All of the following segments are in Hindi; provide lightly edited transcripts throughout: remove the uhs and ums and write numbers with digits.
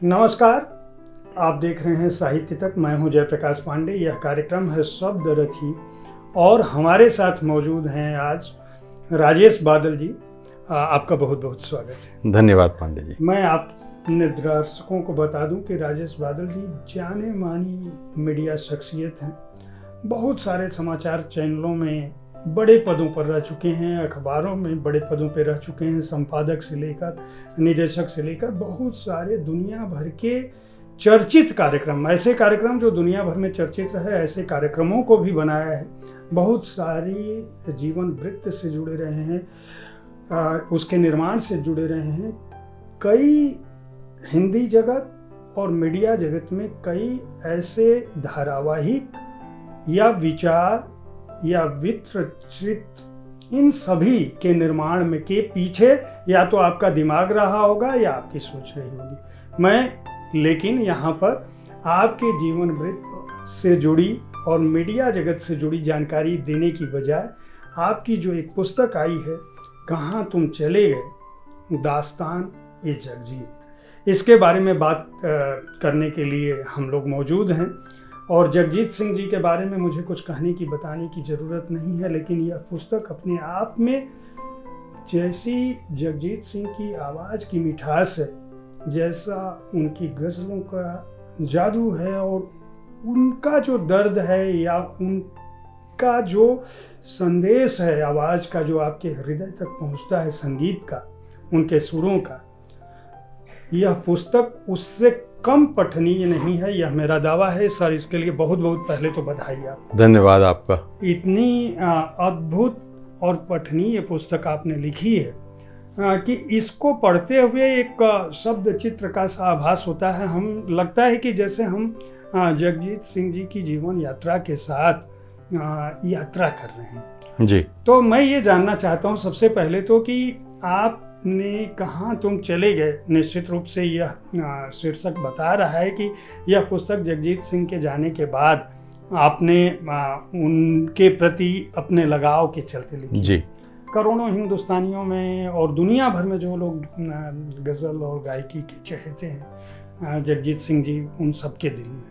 नमस्कार, आप देख रहे हैं साहित्य तक। मैं हूं जयप्रकाश पांडे। यह कार्यक्रम है शब्द रथी और हमारे साथ मौजूद हैं आज राजेश बादल जी। आपका बहुत बहुत स्वागत है। धन्यवाद पांडे जी। मैं अपने दर्शकों को बता दूं कि राजेश बादल जी जाने मानी मीडिया शख्सियत हैं। बहुत सारे समाचार चैनलों में बड़े पदों पर रह चुके हैं, अखबारों में बड़े पदों पर रह चुके हैं, संपादक से लेकर निदेशक से लेकर बहुत सारे दुनिया भर के चर्चित कार्यक्रम, ऐसे कार्यक्रम जो दुनिया भर में चर्चित रहे, ऐसे कार्यक्रमों को भी बनाया है। बहुत सारी जीवन वृत्त से जुड़े रहे हैं, उसके निर्माण से जुड़े रहे हैं। कई हिंदी जगत और मीडिया जगत में कई ऐसे धारावाहिक या विचार या विचित्र, इन सभी के निर्माण में के पीछे या तो आपका दिमाग रहा होगा या आपकी सोच रही होगी। मैं लेकिन यहाँ पर आपके जीवन वृत्त से जुड़ी और मीडिया जगत से जुड़ी जानकारी देने की बजाय आपकी जो एक पुस्तक आई है, कहाँ तुम चले गए, दास्तान ए जगजीत, इसके बारे में बात करने के लिए हम लोग मौजूद हैं। और जगजीत सिंह जी के बारे में मुझे कुछ कहने की बताने की ज़रूरत नहीं है, लेकिन यह पुस्तक अपने आप में, जैसी जगजीत सिंह की आवाज़ की मिठास है, जैसा उनकी गज़लों का जादू है और उनका जो दर्द है या उनका जो संदेश है आवाज़ का, जो आपके हृदय तक पहुंचता है, संगीत का, उनके सुरों का, यह पुस्तक उससे कम पठनीय नहीं है। यह मेरा दावा है सर। इसके लिए बहुत बहुत पहले तो बधाई आपको। धन्यवाद आपका। इतनी अद्भुत और पठनीय पुस्तक आपने लिखी है कि इसको पढ़ते हुए एक शब्द चित्र का सा आभास होता है। हम लगता है कि जैसे हम जगजीत सिंह जी की जीवन यात्रा के साथ यात्रा कर रहे हैं जी। तो मैं ये जानना चाहता हूँ सबसे पहले तो कि आपने कहाँ तुम चले गए। निश्चित रूप से यह शीर्षक बता रहा है कि यह पुस्तक जगजीत सिंह के जाने के बाद आपने उनके प्रति अपने लगाव के चलते लिखी जी। करोड़ों हिंदुस्तानियों में और दुनिया भर में जो लोग गज़ल और गायकी के चहेते हैं जगजीत सिंह जी, उन सबके दिल में।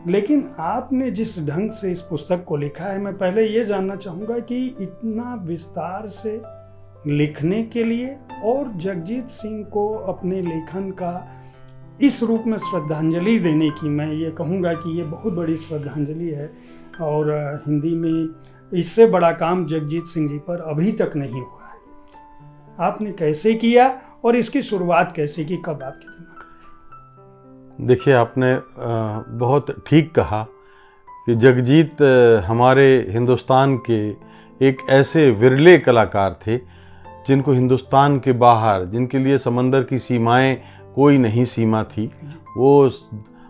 लेकिन आपने जिस ढंग से इस पुस्तक को लिखा है, मैं पहले ये जानना चाहूँगा कि इतना विस्तार से लिखने के लिए और जगजीत सिंह को अपने लेखन का इस रूप में श्रद्धांजलि देने की, मैं ये कहूँगा कि ये बहुत बड़ी श्रद्धांजलि है और हिंदी में इससे बड़ा काम जगजीत सिंह जी पर अभी तक नहीं हुआ है। आपने कैसे किया और इसकी शुरुआत कैसे की, कब आपके दिमाग? देखिए, आपने बहुत ठीक कहा कि जगजीत हमारे हिंदुस्तान के एक ऐसे विरले कलाकार थे जिनको हिंदुस्तान के बाहर, जिनके लिए समंदर की सीमाएं कोई नहीं सीमा थी। वो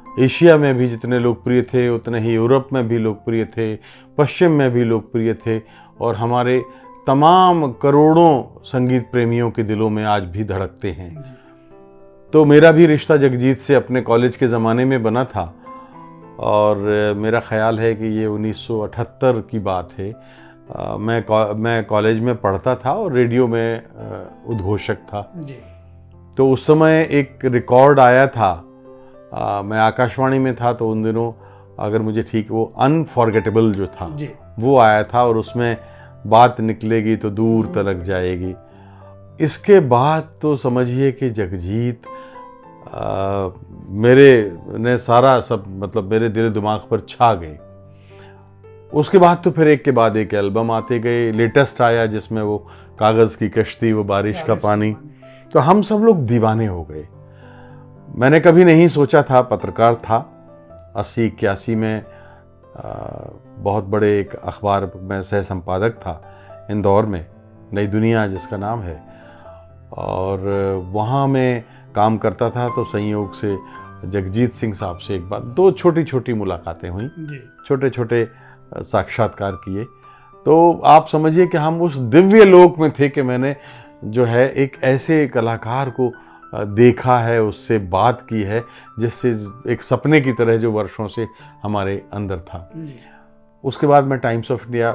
एशिया में भी जितने लोकप्रिय थे उतने ही यूरोप में भी लोकप्रिय थे, पश्चिम में भी लोकप्रिय थे और हमारे तमाम करोड़ों संगीत प्रेमियों के दिलों में आज भी धड़कते हैं। तो मेरा भी रिश्ता जगजीत से अपने कॉलेज के ज़माने में बना था और मेरा ख़्याल है कि ये 1978 की बात है। मैं कॉलेज में पढ़ता था और रेडियो में उद्घोषक था जी। तो उस समय एक रिकॉर्ड आया था। मैं आकाशवाणी में था तो उन दिनों, अगर मुझे ठीक, वो अनफॉरगेटेबल जो था जी। वो आया था और उसमें बात निकलेगी तो दूर तलक जाएगी। इसके बाद तो समझिए कि जगजीत मेरे सारा सब, मतलब मेरे दिल दिमाग पर छा गए। उसके बाद तो फिर एक के बाद एक एल्बम आते गए। लेटेस्ट आया जिसमें वो कागज़ की कश्ती, वो बारिश का पानी, तो हम सब लोग दीवाने हो गए। मैंने कभी नहीं सोचा था, पत्रकार था 80-81 में, बहुत बड़े एक अखबार में सह संपादक था इंदौर में, नई दुनिया जिसका नाम है, और वहाँ मैं काम करता था। तो संयोग से जगजीत सिंह साहब से एक बार 2 छोटी छोटी मुलाकातें हुई, छोटे छोटे साक्षात्कार किए। तो आप समझिए कि हम उस दिव्य लोक में थे कि मैंने जो है एक ऐसे कलाकार को देखा है, उससे बात की है, जिससे एक सपने की तरह जो वर्षों से हमारे अंदर था। उसके बाद मैं टाइम्स ऑफ इंडिया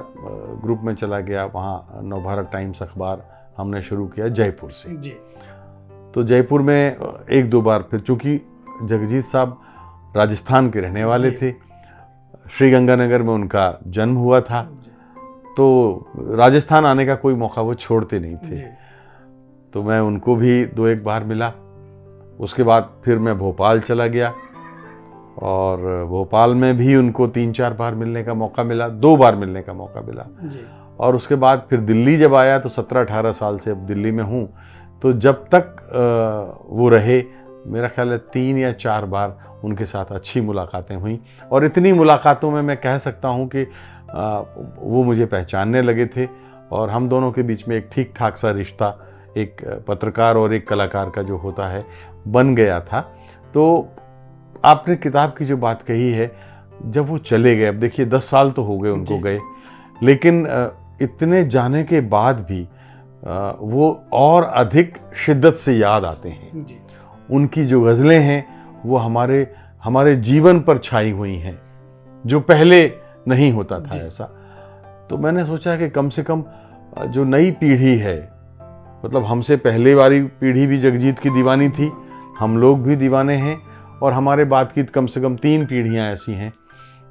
ग्रुप में चला गया। वहाँ नवभारत टाइम्स अखबार हमने शुरू किया जयपुर से। तो जयपुर में एक दो बार, फिर चूँकि जगजीत साहब राजस्थान के रहने वाले थे, श्रीगंगानगर में उनका जन्म हुआ था, तो राजस्थान आने का कोई मौका वो छोड़ते नहीं थे। तो मैं उनको भी 2-1 बार मिला। उसके बाद फिर मैं भोपाल चला गया और भोपाल में भी उनको 3-4 बार मिलने का मौका मिला, 2 बार मिलने का मौका मिला। और उसके बाद फिर दिल्ली जब आया तो 17-18 साल से अब दिल्ली में हूँ, तो जब तक वो रहे मेरा ख्याल है 3 या 4 बार उनके साथ अच्छी मुलाकातें हुई। और इतनी मुलाकातों में मैं कह सकता हूँ कि वो मुझे पहचानने लगे थे और हम दोनों के बीच में एक ठीक ठाक सा रिश्ता, एक पत्रकार और एक कलाकार का जो होता है, बन गया था। तो आपने किताब की जो बात कही है, जब वो चले गए, अब देखिए 10 साल तो हो गए उनको गए, लेकिन इतने जाने के बाद भी वो और अधिक शिद्दत से याद आते हैं। उनकी जो गज़लें हैं वो हमारे जीवन पर छाई हुई हैं, जो पहले नहीं होता था ऐसा। तो मैंने सोचा कि कम से कम जो नई पीढ़ी है, मतलब हमसे पहले वाली पीढ़ी भी जगजीत की दीवानी थी, हम लोग भी दीवाने हैं, और हमारे बाद की कम से कम 3 पीढ़ियां ऐसी हैं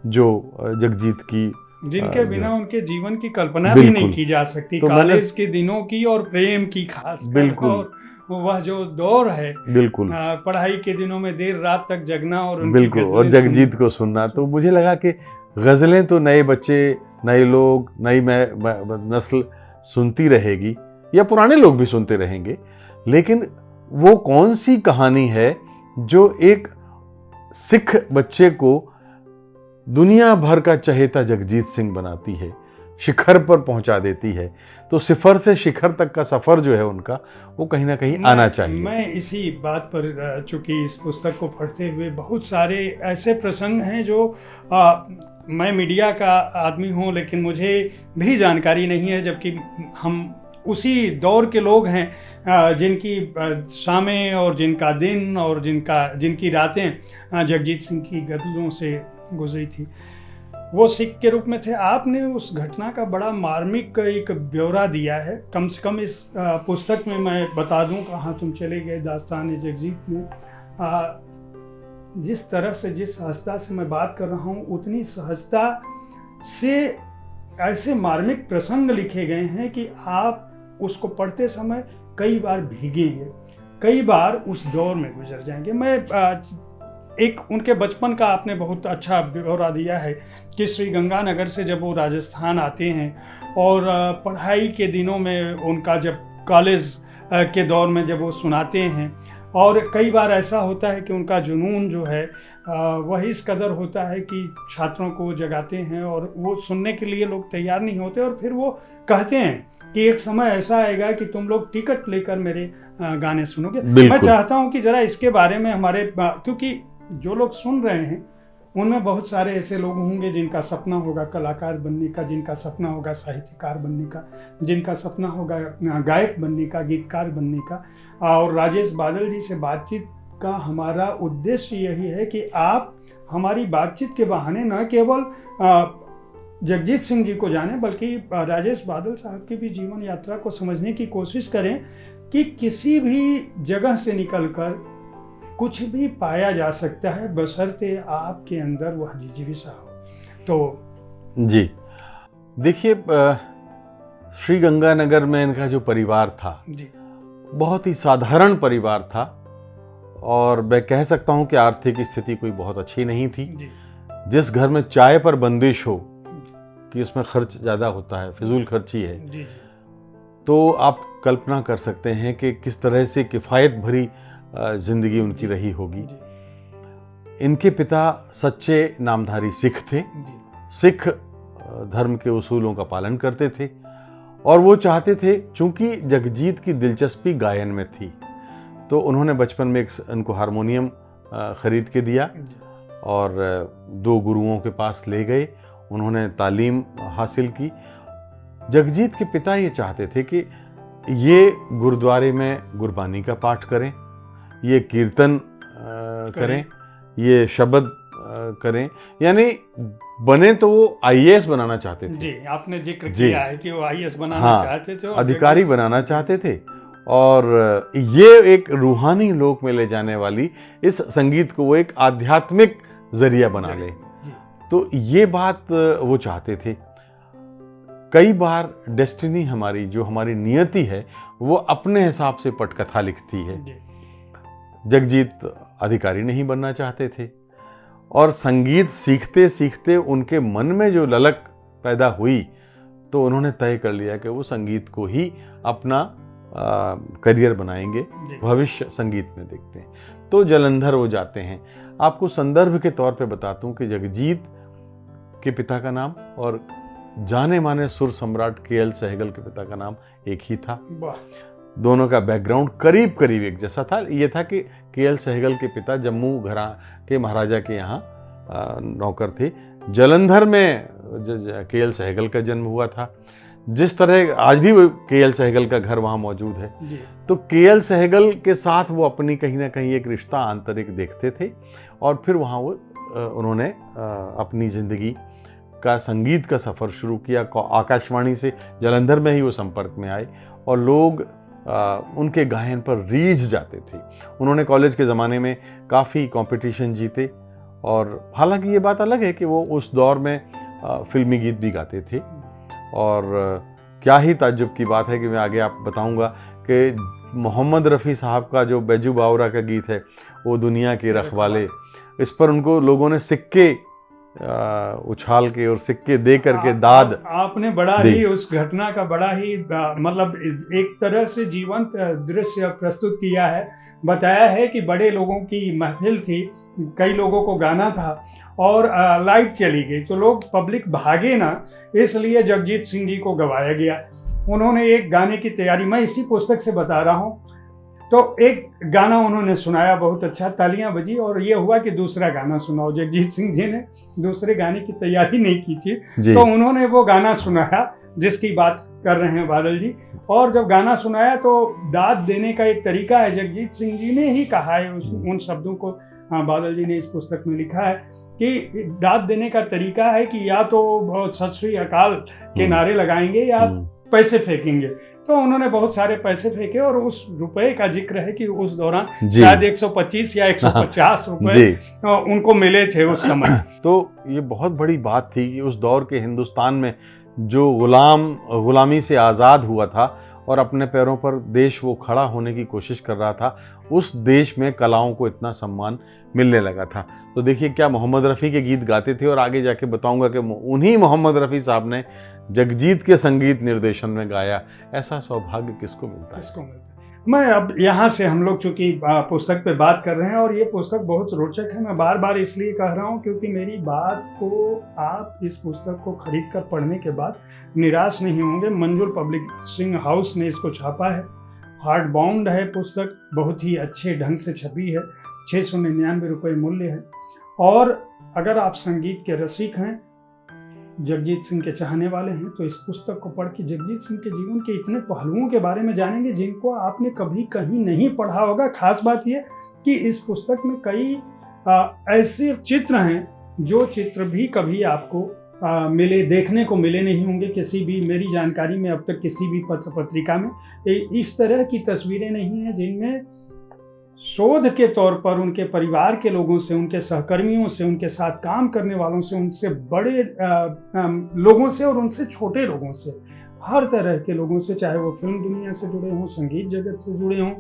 जो जगजीत की, जिनके बिना उनके जीवन की कल्पना भी नहीं की जा सकती। तो कॉलेज के दिनों की और प्रेम की खास, बिल्कुल, और वह जो दौर है, बिल्कुल, पढ़ाई के दिनों में देर रात तक जगना और बिल्कुल, और जगजीत को सुनना। तो मुझे लगा कि गज़लें तो नए बच्चे, नए लोग, नई नस्ल सुनती रहेगी, या पुराने लोग भी सुनते रहेंगे, लेकिन वो कौन सी कहानी है जो एक सिख बच्चे को दुनिया भर का चहेता जगजीत सिंह बनाती है, शिखर पर पहुंचा देती है। तो सिफर से शिखर तक का सफर जो है उनका, वो कहीं ना कहीं आना चाहिए। मैं इसी बात पर, चूंकि इस पुस्तक को पढ़ते हुए बहुत सारे ऐसे प्रसंग हैं जो मैं मीडिया का आदमी हूँ, लेकिन मुझे भी जानकारी नहीं है, जबकि हम उसी दौर के लोग हैं जिनकी शामें और जिनका दिन और जिनकी रातें जगजीत सिंह की गज़लों से गुजरी थी। वो सिख के रूप में थे। आपने उस घटना का बड़ा मार्मिक एक ब्यौरा दिया है, कम से कम इस पुस्तक में। मैं बता दूं, कहाँ तुम चले गए दास्तान जगजीत में, जिस तरह से, जिस सहजता से मैं बात कर रहा हूँ, उतनी सहजता से ऐसे मार्मिक प्रसंग लिखे गए हैं कि आप उसको पढ़ते समय कई बार भीगेंगे, कई बार उस दौर में गुजर जाएंगे। मैं एक उनके बचपन का आपने बहुत अच्छा ब्यौरा दिया है कि श्रीगंगानगर से जब वो राजस्थान आते हैं और पढ़ाई के दिनों में उनका, जब कॉलेज के दौर में जब वो सुनाते हैं, और कई बार ऐसा होता है कि उनका जुनून जो है वह इस कदर होता है कि छात्रों को जगाते हैं और वो सुनने के लिए लोग तैयार नहीं होते, और फिर वो कहते हैं कि एक समय ऐसा आएगा कि तुम लोग टिकट लेकर मेरे गाने सुनोगे। मैं चाहता हूं कि जरा इसके बारे में हमारे, क्योंकि जो लोग सुन रहे हैं उनमें बहुत सारे ऐसे लोग होंगे जिनका सपना होगा कलाकार बनने का, जिनका सपना होगा साहित्यकार बनने का, जिनका सपना होगा गायक बनने का, गीतकार बनने का। और राजेश बादल जी से बातचीत का हमारा उद्देश्य यही है कि आप हमारी बातचीत के बहाने न केवल जगजीत सिंह जी को जाने, बल्कि राजेश बादल साहब की भी जीवन यात्रा को समझने की कोशिश करें कि किसी भी जगह से निकलकर कुछ भी पाया जा सकता है, बशर्ते आपके अंदर वह जिज्ञासा हो। तो जी देखिए, श्रीगंगानगर में इनका जो परिवार था जी, बहुत ही साधारण परिवार था, और मैं कह सकता हूं कि आर्थिक स्थिति कोई बहुत अच्छी नहीं थी। जिस घर में चाय पर बंदिश हो कि इसमें खर्च ज़्यादा होता है, फिजूल खर्ची है, तो आप कल्पना कर सकते हैं कि किस तरह से किफ़ायत भरी जिंदगी उनकी रही होगी। इनके पिता सच्चे नामधारी सिख थे, सिख धर्म के उसूलों का पालन करते थे, और वो चाहते थे, चूंकि जगजीत की दिलचस्पी गायन में थी, तो उन्होंने बचपन में इनको हारमोनियम खरीद के दिया और 2 गुरुओं के पास ले गए, उन्होंने तालीम हासिल की। जगजीत के पिता ये चाहते थे कि ये गुरुद्वारे में गुरबानी का पाठ करें, ये कीर्तन करें, ये शब्द करें, यानी बने तो वो आईएएस बनाना चाहते थे। जी, आपने जिक्र किया है कि वो आईएएस बनाना चाहते थे, अधिकारी बनाना चाहते थे। और ये एक रूहानी लोक में ले जाने वाली इस संगीत को वो एक आध्यात्मिक जरिया बना ले। तो ये बात वो चाहते थे। कई बार डेस्टिनी हमारी, जो हमारी नियति है, वो अपने हिसाब से पटकथा लिखती है। जगजीत अधिकारी नहीं बनना चाहते थे और संगीत सीखते सीखते उनके मन में जो ललक पैदा हुई तो उन्होंने तय कर लिया कि वो संगीत को ही अपना करियर बनाएंगे, भविष्य संगीत में देखते हैं। तो जालंधर वो जाते हैं। आपको संदर्भ के तौर पे बताता हूँ कि जगजीत के पिता का नाम और जाने माने सुर सम्राट के.एल. सहगल के पिता का नाम एक ही था। दोनों का बैकग्राउंड करीब करीब एक जैसा था। ये था कि के.एल. सहगल के पिता जम्मू घरा के महाराजा के यहाँ नौकर थे। जालंधर में के.एल. सहगल का जन्म हुआ था। जिस तरह आज भी के.एल. सहगल का घर वहाँ मौजूद है, तो के.एल. सहगल के साथ वो अपनी कहीं ना कहीं एक रिश्ता आंतरिक देखते थे और फिर वहाँ वो उन्होंने अपनी ज़िंदगी का संगीत का सफ़र शुरू किया। आकाशवाणी से जालंधर में ही वो संपर्क में आए और लोग उनके गायन पर रीझ जाते थे। उन्होंने कॉलेज के ज़माने में काफ़ी कंपटीशन जीते और हालांकि ये बात अलग है कि वो उस दौर में फिल्मी गीत भी गाते थे। और क्या ही ताज्जुब की बात है कि मैं आगे आप बताऊंगा कि मोहम्मद रफ़ी साहब का जो बैजू बावरा का गीत है, वो दुनिया के रखवाले, इस पर उनको लोगों ने सिक्के उछाल के और सिक्के दे करके दाद आपने बड़ा ही उस घटना का बड़ा ही मतलब एक तरह से जीवंत दृश्य प्रस्तुत किया है। बताया है कि बड़े लोगों की महफिल थी, कई लोगों को गाना था और लाइट चली गई तो लोग पब्लिक भागे ना, इसलिए जगजीत सिंह जी को गवाया गया। उन्होंने एक गाने की तैयारी, मैं इसी पुस्तक से बता रहा हूँ, तो एक गाना उन्होंने सुनाया, बहुत अच्छा, तालियां बजी और ये हुआ कि दूसरा गाना सुनाओ। जगजीत सिंह जी ने दूसरे गाने की तैयारी नहीं की थी, तो उन्होंने वो गाना सुनाया जिसकी बात कर रहे हैं बादल जी। और जब गाना सुनाया तो दाद देने का एक तरीका है, जगजीत सिंह जी ने ही कहा है उन शब्दों को, हाँ बादल जी ने इस पुस्तक में लिखा है कि दाद देने का तरीका है कि या तो सत श्री अकाल के नारे लगाएंगे या पैसे फेंकेंगे। तो उन्होंने बहुत सारे पैसे फेंके और उस रुपए का जिक्र है कि उस दौरान शायद 125 या 150 रुपए उनको मिले थे उस समय। तो ये बहुत बड़ी बात थी कि उस दौर के हिंदुस्तान में जो गुलामी से आज़ाद हुआ था और अपने पैरों पर देश वो खड़ा होने की कोशिश कर रहा था, उस देश में कलाओं को इतना सम्मान मिलने लगा था। तो देखिए क्या मोहम्मद रफ़ी के गीत गाते थे और आगे जाके बताऊंगा कि उन्हीं मोहम्मद रफ़ी साहब ने जगजीत के संगीत निर्देशन में गाया। ऐसा सौभाग्य किसको मिलता है? मैं अब यहाँ से हम लोग चूँकि पुस्तक पे बात कर रहे हैं और ये पुस्तक बहुत रोचक है, मैं बार बार इसलिए कह रहा हूँ क्योंकि मेरी बात को आप इस पुस्तक को खरीद कर पढ़ने के बाद निराश नहीं होंगे। मंजुल पब्लिशिंग हाउस ने इसको छापा है, हार्ड बाउंड है पुस्तक, बहुत ही अच्छे ढंग से छपी है, 699 रुपये मूल्य है। और अगर आप संगीत के रसिक हैं, जगजीत सिंह के चाहने वाले हैं, तो इस पुस्तक को पढ़ के जगजीत सिंह के जीवन के इतने पहलुओं के बारे में जानेंगे जिनको आपने कभी कहीं नहीं पढ़ा होगा। खास बात यह कि इस पुस्तक में कई ऐसे चित्र हैं जो चित्र भी कभी आपको देखने को मिले नहीं होंगे किसी भी, मेरी जानकारी में अब तक किसी भी पत्र पत्रिका में इस तरह की तस्वीरें नहीं हैं जिनमें शोध के तौर पर उनके परिवार के लोगों से, उनके सहकर्मियों से, उनके साथ काम करने वालों से, उनसे बड़े लोगों से और उनसे छोटे लोगों से, हर तरह के लोगों से, चाहे वो फिल्म दुनिया से जुड़े हों, संगीत जगत से जुड़े हों,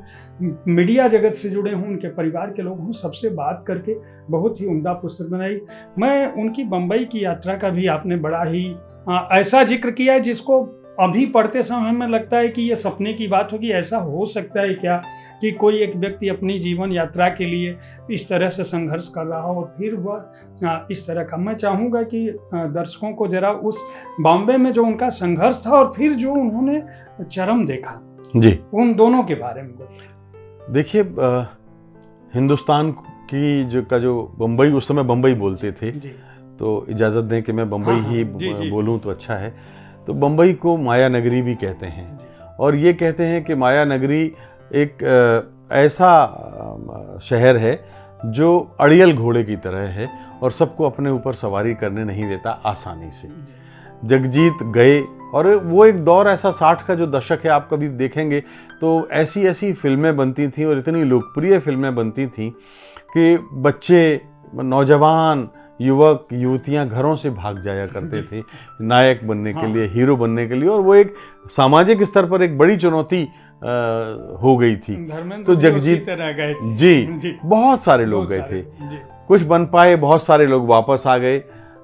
मीडिया जगत से जुड़े हों, उनके परिवार के लोग हों, सबसे बात करके बहुत ही उम्दा पुस्तक बनाई। मैं उनकी बम्बई की यात्रा का भी आपने बड़ा ही ऐसा जिक्र किया है जिसको अभी पढ़ते समय हमें लगता है कि ये सपने की बात होगी। ऐसा हो सकता है क्या कि कोई एक व्यक्ति अपनी जीवन यात्रा के लिए इस तरह से संघर्ष कर रहा हो और फिर वह इस तरह का। मैं चाहूँगा कि दर्शकों को जरा उस बॉम्बे में जो उनका संघर्ष था और फिर जो उन्होंने चरम देखा जी, उन दोनों के बारे में देखिए। हिंदुस्तान की जो बम्बई, उस समय बम्बई बोलते थे, तो इजाज़त दें कि मैं बम्बई ही बोलूँ तो अच्छा है। तो बम्बई को माया नगरी भी कहते हैं और ये कहते हैं कि माया नगरी एक ऐसा शहर है जो अड़ियल घोड़े की तरह है और सबको अपने ऊपर सवारी करने नहीं देता आसानी से। जगजीत गए और वो एक दौर ऐसा 60 का जो दशक है, आप कभी देखेंगे तो ऐसी ऐसी फिल्में बनती थीं और इतनी लोकप्रिय फिल्में बनती थीं कि बच्चे, नौजवान, युवक युवतियां घरों से भाग जाया करते थे नायक बनने के लिए, हीरो बनने के लिए, और वो एक सामाजिक स्तर पर एक बड़ी चुनौती हो गई थी। तो जगजीत जी बहुत सारे लोग गए थे, कुछ बन पाए, बहुत सारे लोग वापस आ गए।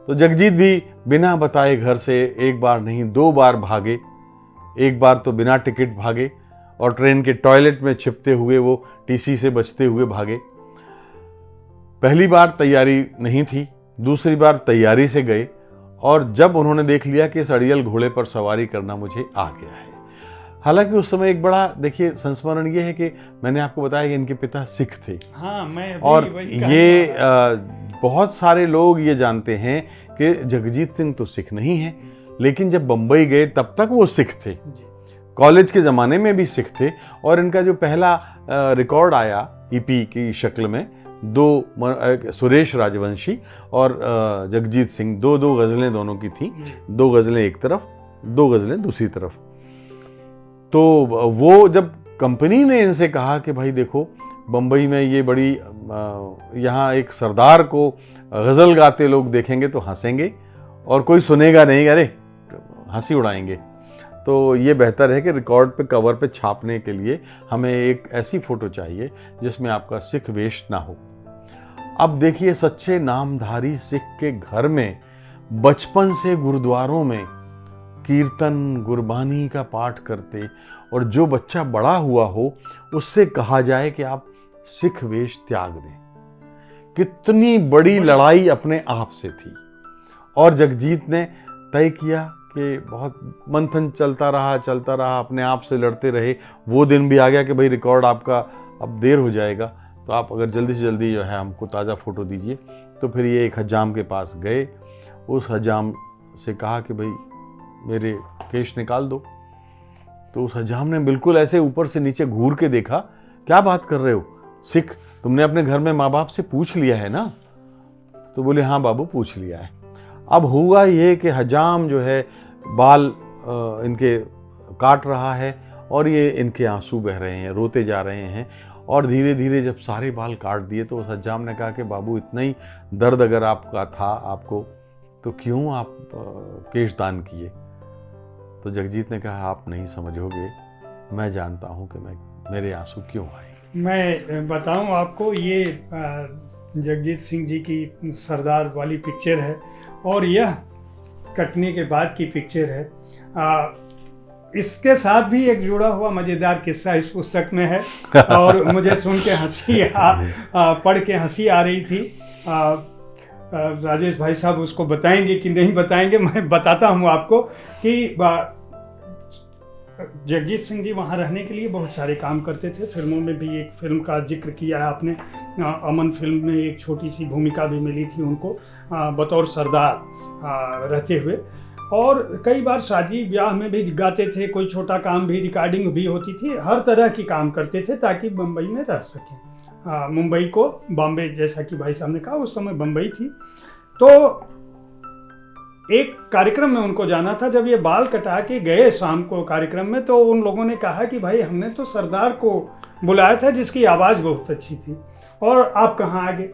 तो जगजीत भी बिना बताए घर से एक बार नहीं 2 बार भागे। एक बार तो बिना टिकट भागे और ट्रेन के टॉयलेट में छिपते हुए वो टीसी से बचते हुए भागे। पहली बार तैयारी नहीं थी, दूसरी बार तैयारी से गए, और जब उन्होंने देख लिया कि इस अड़ियल घोड़े पर सवारी करना मुझे आ गया है। हालांकि उस समय एक बड़ा, देखिए, संस्मरण ये है कि मैंने आपको बताया कि इनके पिता सिख थे। हाँ, मैं और ये बहुत सारे लोग ये जानते हैं कि जगजीत सिंह तो सिख नहीं है, लेकिन जब बंबई गए तब तक वो सिख थे, कॉलेज के ज़माने में भी सिख थे। और इनका जो पहला रिकॉर्ड आया ईपी की शक्ल में, 2 सुरेश राजवंशी और जगजीत सिंह, 2 गज़लें दोनों की थी, 2 गज़लें एक तरफ, 2 गज़लें दूसरी तरफ। तो वो जब कंपनी ने इनसे कहा कि भाई देखो, बम्बई में ये बड़ी यहाँ एक सरदार को गज़ल गाते लोग देखेंगे तो हंसेंगे और कोई सुनेगा नहीं, अरे हंसी उड़ाएंगे, तो ये बेहतर है कि रिकॉर्ड पे, कवर पे छापने के लिए हमें एक ऐसी फ़ोटो चाहिए जिसमें आपका सिख वेश ना हो। अब देखिए, सच्चे नामधारी सिख के घर में बचपन से गुरुद्वारों में कीर्तन गुरबानी का पाठ करते, और जो बच्चा बड़ा हुआ हो उससे कहा जाए कि आप सिख वेश त्याग दें, कितनी बड़ी लड़ाई अपने आप से थी। और जगजीत ने तय किया कि बहुत मंथन चलता रहा, अपने आप से लड़ते रहे। वो दिन भी आ गया कि भाई रिकॉर्ड आपका अब देर हो जाएगा, तो आप अगर जल्दी से जल्दी जो है हमको ताज़ा फ़ोटो दीजिए। तो फिर ये एक हजाम के पास गए, उस हजाम से कहा कि भाई मेरे केश निकाल दो। तो उस हजाम ने बिल्कुल ऐसे ऊपर से नीचे घूर के देखा, क्या बात कर रहे हो सिख, तुमने अपने घर में माँ बाप से पूछ लिया है ना? तो बोले हाँ बाबू, पूछ लिया है। अब हुआ ये कि हजाम जो है बाल इनके काट रहा है और ये इनके आंसू बह रहे हैं, रोते जा रहे हैं। और धीरे धीरे जब सारे बाल काट दिए तो उस हजाम ने कहा कि बाबू, इतना ही दर्द अगर आपका था आपको, तो क्यों आप केश दान किए? तो जगजीत ने कहा, आप नहीं समझोगे, मैं जानता हूँ कि मेरे आंसू क्यों आए। मैं बताऊं आपको, ये जगजीत सिंह जी की सरदार वाली पिक्चर है और यह कटने के बाद की पिक्चर है। इसके साथ भी एक जुड़ा हुआ मज़ेदार किस्सा इस पुस्तक में है और मुझे सुन के पढ़ के हंसी आ रही थी। राजेश भाई साहब उसको बताएंगे कि नहीं बताएंगे, मैं बताता हूँ आपको कि जगजीत सिंह जी वहाँ रहने के लिए बहुत सारे काम करते थे। फिल्मों में भी एक फिल्म का जिक्र किया है आपने, अमन फिल्म में एक छोटी सी भूमिका भी मिली थी उनको बतौर सरदार रहते हुए। और कई बार शादी ब्याह में भी गाते थे, कोई छोटा काम भी, रिकॉर्डिंग भी होती थी, हर तरह की काम करते थे ताकि बम्बई में रह सकें। मुंबई को बॉम्बे, जैसा कि भाई साहब ने कहा, उस समय बम्बई थी। तो एक कार्यक्रम में उनको जाना था। जब ये बाल कटा के गए शाम को कार्यक्रम में, तो उन लोगों ने कहा कि भाई हमने तो सरदार को बुलाया था जिसकी आवाज़ बहुत अच्छी थी, और आप कहाँ आ गए?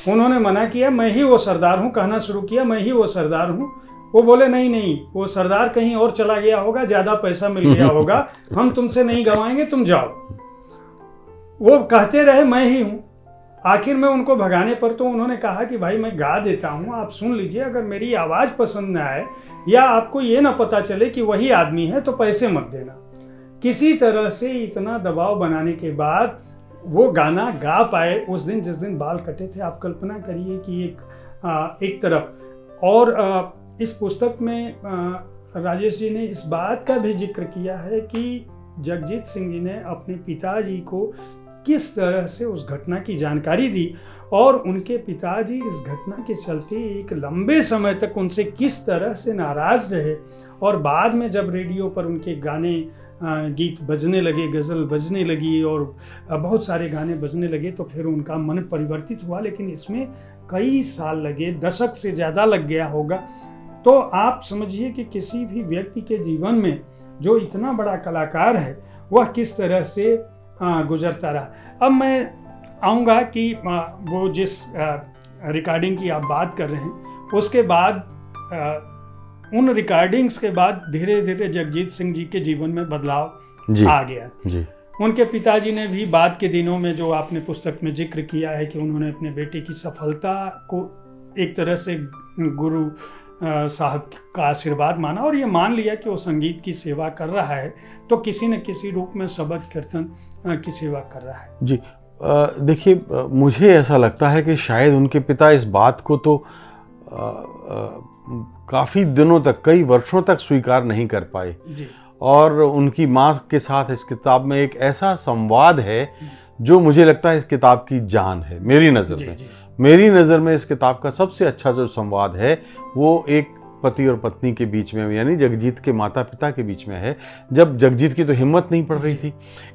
उन्होंने मना किया, मैं ही वो सरदार हूँ, कहना शुरू किया, मैं ही वो सरदार हूँ। वो बोले नहीं, वो सरदार कहीं और चला गया होगा, ज़्यादा पैसा मिल गया होगा, हम तुमसे नहीं गवाएंगे, तुम जाओ। वो कहते रहे मैं ही हूँ। आखिर में उनको भगाने पर तो उन्होंने कहा कि भाई मैं गा देता हूँ, आप सुन लीजिए, अगर मेरी आवाज़ पसंद न आए या आपको ये ना पता चले कि वही आदमी है तो पैसे मत देना। किसी तरह से इतना दबाव बनाने के बाद वो गाना गा पाए उस दिन, जिस दिन बाल कटे थे। आप कल्पना करिए कि एक तरफ। और इस पुस्तक में राजेश जी ने इस बात का भी जिक्र किया है कि जगजीत सिंह जी ने अपने पिताजी को किस तरह से उस घटना की जानकारी दी और उनके पिताजी इस घटना के चलते एक लंबे समय तक उनसे किस तरह से नाराज़ रहे। और बाद में जब रेडियो पर उनके गाने, गीत बजने लगे, गज़ल बजने लगी और बहुत सारे गाने बजने लगे, तो फिर उनका मन परिवर्तित हुआ। लेकिन इसमें कई साल लगे, दशक से ज़्यादा लग गया होगा। तो आप समझिए कि किसी भी व्यक्ति के जीवन में जो इतना बड़ा कलाकार है वह किस तरह से गुजरता रहा। अब मैं आऊँगा कि वो जिस रिकॉर्डिंग की आप बात कर रहे हैं, उसके बाद उन रिकॉर्डिंग्स के बाद धीरे धीरे जगजीत सिंह जी के जीवन में बदलाव आ गया जी। उनके पिताजी ने भी बाद के दिनों में, जो आपने पुस्तक में जिक्र किया है कि उन्होंने अपने बेटे की सफलता को एक तरह से गुरु साहब का आशीर्वाद माना और ये मान लिया कि वो संगीत की सेवा कर रहा है तो किसी न किसी रूप में शबद कीर्तन की सेवा कर रहा है जी। देखिए, मुझे ऐसा लगता है कि शायद उनके पिता इस बात को तो काफ़ी दिनों तक, कई वर्षों तक स्वीकार नहीं कर पाए जी। और उनकी माँ के साथ इस किताब में एक ऐसा संवाद है जो मुझे लगता है इस किताब की जान है। मेरी नज़र में इस किताब का सबसे अच्छा जो संवाद है वो एक पति और पत्नी के बीच में, यानी जगजीत के माता पिता के बीच में है। जब जगजीत की तो हिम्मत नहीं पड़ रही थी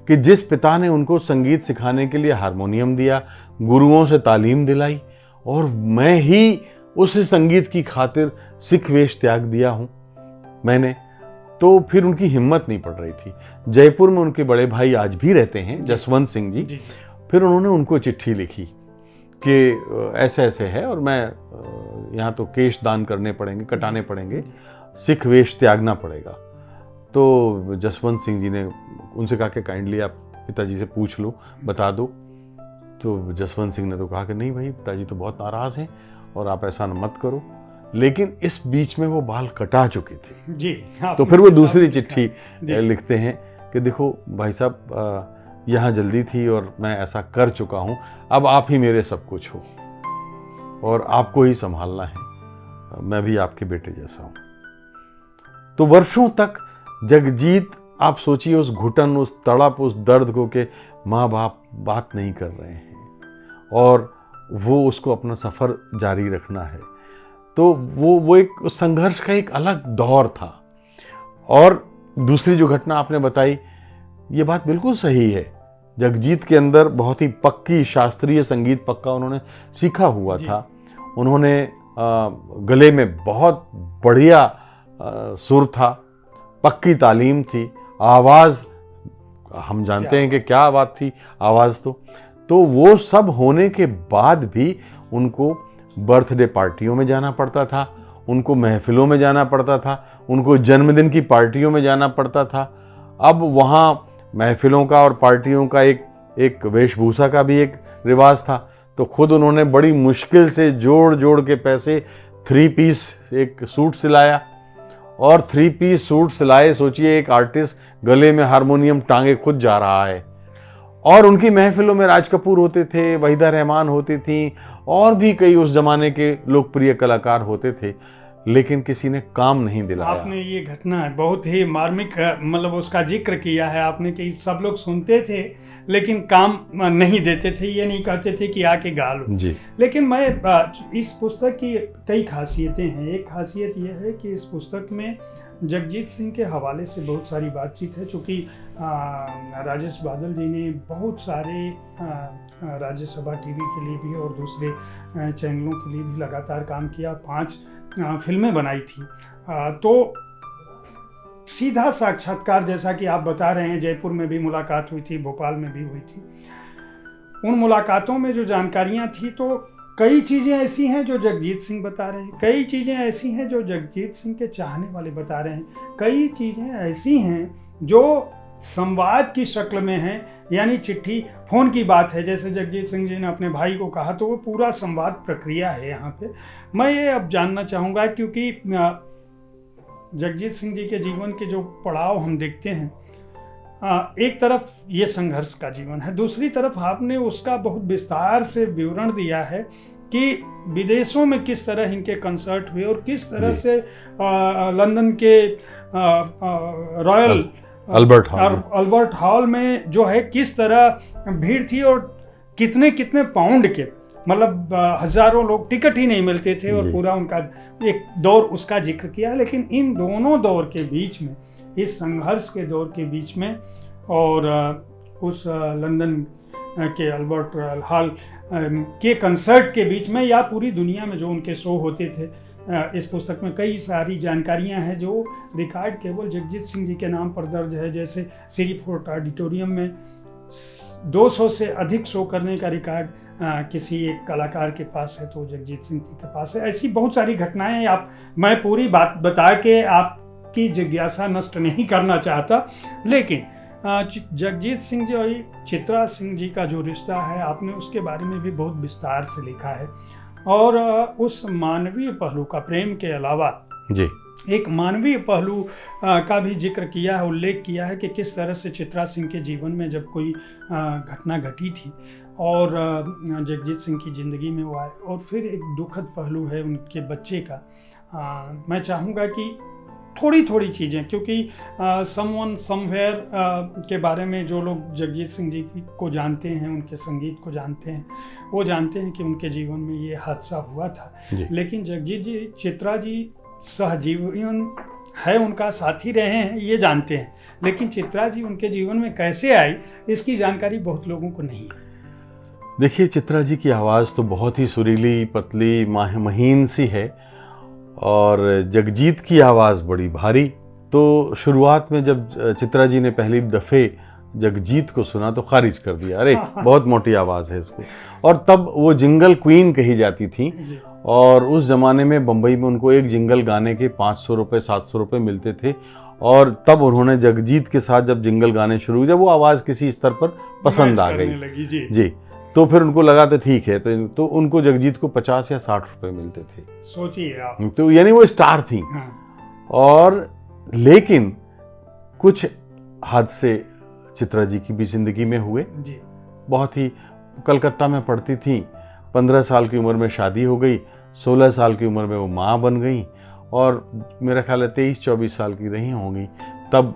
कि जिस पिता ने उनको संगीत सिखाने के लिए हारमोनियम दिया, गुरुओं से तालीम दिलाई, और मैं ही उस संगीत की खातिर सिख वेश त्याग दिया हूँ मैंने, तो फिर उनकी हिम्मत नहीं पड़ रही थी। जयपुर में उनके बड़े भाई आज भी रहते हैं, जसवंत सिंह जी। फिर उन्होंने उनको चिट्ठी लिखी कि ऐसे ऐसे है और मैं यहाँ तो केश दान करने पड़ेंगे, कटाने पड़ेंगे, सिख वेश त्यागना पड़ेगा। तो जसवंत सिंह जी ने उनसे कहा कि काइंडली आप पिताजी से पूछ लो, बता दो। तो जसवंत सिंह ने तो कहा कि नहीं भाई, पिताजी तो बहुत नाराज़ हैं और आप ऐसा मत करो। लेकिन इस बीच में वो बाल कटा चुके थे जी। तो फिर वो दूसरी चिट्ठी लिखते हैं कि देखो भाई साहब, यहाँ जल्दी थी और मैं ऐसा कर चुका हूँ, अब आप ही मेरे सब कुछ हो और आपको ही संभालना है, मैं भी आपके बेटे जैसा हूँ। तो वर्षों तक जगजीत, आप सोचिए उस घुटन, उस तड़प, उस दर्द को कि माँ बाप बात नहीं कर रहे हैं और वो उसको अपना सफ़र जारी रखना है। तो वो एक संघर्ष का एक अलग दौर था। और दूसरी जो घटना आपने बताई, ये बात बिल्कुल सही है। जगजीत के अंदर बहुत ही पक्की शास्त्रीय संगीत पक्का उन्होंने सीखा हुआ था। उन्होंने गले में बहुत बढ़िया सुर था, पक्की तालीम थी, आवाज़ हम जानते हैं कि क्या आवाज़ थी, आवाज़ तो वो सब होने के बाद भी उनको बर्थडे पार्टियों में जाना पड़ता था, उनको महफिलों में जाना पड़ता था, उनको जन्मदिन की पार्टियों में जाना पड़ता था। अब वहाँ महफिलों का और पार्टियों का एक वेशभूषा का भी एक रिवाज था। तो खुद उन्होंने बड़ी मुश्किल से जोड़ के पैसे 3 पीस एक सूट सिलाया, और 3 पीस सूट सिलाए, सोचिए एक आर्टिस्ट गले में हारमोनियम टांगे खुद जा रहा है। और उनकी महफिलों में राज कपूर होते थे, वहीदा रहमान होती थी, और भी कई उस जमाने के लोकप्रिय कलाकार होते थे, लेकिन किसी ने काम नहीं दिलाया। आपने ये घटना बहुत ही मार्मिक, मतलब उसका जिक्र किया है आपने कि सब लोग सुनते थे लेकिन काम नहीं देते थे, ये नहीं कहते थे कि आके गा लो जी। लेकिन मैं इस पुस्तक की कई खासियतें हैं। एक खासियत ये है कि इस पुस्तक में जगजीत सिंह के हवाले से बहुत सारी बातचीत है, चूँकि राजेश बादल जी ने बहुत सारे राज्यसभा टीवी के लिए भी और दूसरे चैनलों के लिए भी लगातार काम किया, 5 फिल्में बनाई थी। तो सीधा साक्षात्कार, जैसा कि आप बता रहे हैं, जयपुर में भी मुलाकात हुई थी, भोपाल में भी हुई थी। उन मुलाकातों में जो जानकारियां थी, तो कई चीज़ें ऐसी हैं जो जगजीत सिंह बता रहे हैं, कई चीज़ें ऐसी हैं जो जगजीत सिंह के चाहने वाले बता रहे हैं, कई चीज़ें ऐसी हैं जो संवाद की शक्ल में हैं, यानी चिट्ठी, फ़ोन की बात है, जैसे जगजीत सिंह जी ने अपने भाई को कहा, तो वो पूरा संवाद प्रक्रिया है यहाँ पे। मैं ये अब जानना चाहूँगा, क्योंकि जगजीत सिंह जी के जीवन के जो पड़ाव हम देखते हैं, एक तरफ ये संघर्ष का जीवन है, दूसरी तरफ आपने उसका बहुत विस्तार से विवरण दिया है कि विदेशों में किस तरह इनके कंसर्ट हुए और किस तरह से लंदन के रॉयल अल्बर्ट हॉल में जो है किस तरह भीड़ थी और कितने कितने पाउंड के, मतलब हजारों लोग, टिकट ही नहीं मिलते थे, और पूरा उनका एक दौर उसका जिक्र किया। लेकिन इन दोनों दौर के बीच में, इस संघर्ष के दौर के बीच में और उस लंदन के अल्बर्ट हॉल के कंसर्ट के बीच में, या पूरी दुनिया में जो उनके शो होते थे, इस पुस्तक में कई सारी जानकारियां हैं जो रिकॉर्ड केवल जगजीत सिंह जी के नाम पर दर्ज है। जैसे सिरी फोर्ट ऑडिटोरियम में 200 से अधिक शो करने का रिकॉर्ड किसी एक कलाकार के पास है तो जगजीत सिंह जी के पास है। ऐसी बहुत सारी घटनाएं मैं पूरी बात बता के आपकी जिज्ञासा नष्ट नहीं करना चाहता, लेकिन जगजीत सिंह जी और चित्रा सिंह जी का जो रिश्ता है आपने उसके बारे में भी बहुत विस्तार से लिखा है और उस मानवीय पहलू का, प्रेम के अलावा जी एक मानवीय पहलू का भी जिक्र किया है, उल्लेख किया है कि किस तरह से चित्रा सिंह के जीवन में जब कोई घटना घटी थी और जगजीत सिंह की ज़िंदगी में वो आए, और फिर एक दुखद पहलू है उनके बच्चे का। मैं चाहूँगा कि थोड़ी थोड़ी चीज़ें, क्योंकि समवन समवेयर के बारे में जो लोग जगजीत सिंह जी को जानते हैं, उनके संगीत को जानते हैं, वो जानते हैं कि उनके जीवन में ये हादसा हुआ था। लेकिन जगजीत जी, चित्रा जी सहजीवन है, उनका साथी रहे हैं, ये जानते हैं, लेकिन चित्रा जी उनके जीवन में कैसे आई इसकी जानकारी बहुत लोगों को नहीं है। देखिए, चित्रा जी की आवाज़ तो बहुत ही सुरीली, पतली, महीन सी है और जगजीत की आवाज़ बड़ी भारी। तो शुरुआत में जब चित्रा जी ने पहली दफ़े जगजीत को सुना तो खारिज कर दिया, अरे बहुत मोटी आवाज़ है इसको। और तब वो जिंगल क्वीन कही जाती थी और उस ज़माने में बम्बई में उनको एक जिंगल गाने के 500 रुपये 700 रुपये मिलते थे। और तब उन्होंने जगजीत के साथ जब जिंगल गाने शुरू हुए, जब वो आवाज़ किसी स्तर पर पसंद आ गई जी, तो फिर उनको लगा तो ठीक है, तो उनको जगजीत को 50 या 60 रुपये मिलते थे। सोचिए आप, तो यानी वो स्टार थी। और लेकिन कुछ हादसे चित्रा जी की भी जिंदगी में हुए जी। बहुत ही, कलकत्ता में पढ़ती थी, 15 साल की उम्र में शादी हो गई, 16 साल की उम्र में वो माँ बन गई और मेरा ख्याल है 23-24 साल की रही होंगी तब